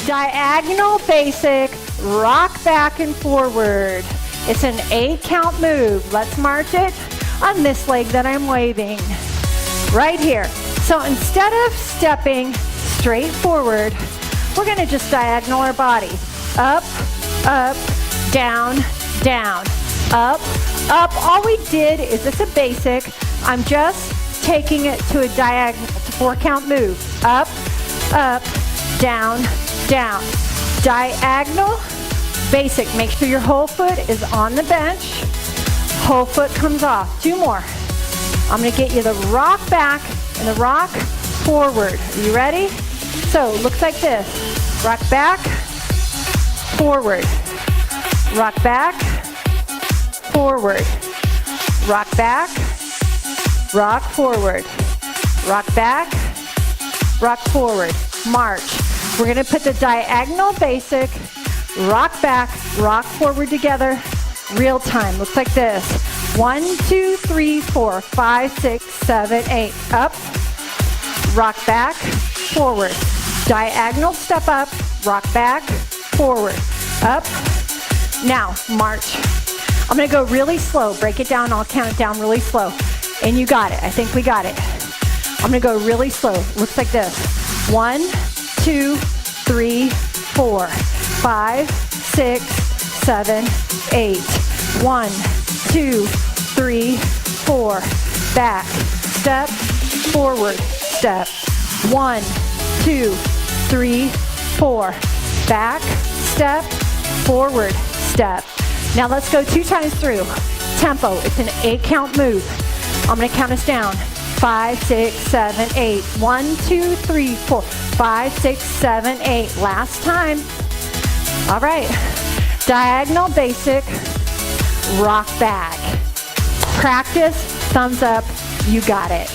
Diagonal basic, rock back and forward. It's an 8 count move. Let's march it on this leg that I'm waving. Right here. So instead of stepping straight forward, we're gonna just diagonal our body. Up, up, down, down, up, up. All we did is, it's a basic. I'm just taking it to a diagonal, 4 count move. Up, up, down, down. Diagonal, basic. Make sure your whole foot is on the bench. Whole foot comes off. 2 more. I'm gonna get you the rock back and the rock forward. Are you ready? So, looks like this. Rock back, forward. Rock back, forward. Rock back, rock forward. Rock back, rock forward. March. We're gonna put the diagonal basic, rock back, rock forward together, real time. Looks like this. 1, 2, 3, 4, 5, 6, 7, 8. Up, rock back, forward. Diagonal step up, rock back, forward. Up. Now, march. I'm gonna go really slow. Break it down, I'll count it down really slow. And you got it, I think we got it. I'm gonna go really slow. Looks like this. 1, 2, 3, 4, 5, 6, 7, 8. 1, 2, 3, 4. Back, step, forward, step. 1, 2, 3, 4. Back, step, forward, step. Now let's go 2 times through. Tempo, it's an 8 count move. I'm gonna count us down. 5, 6, 7, 8. 1, 2, 3, 4, 5, 6, 7, 8. Last time. All right. Diagonal basic, rock back. Practice, thumbs up, you got it.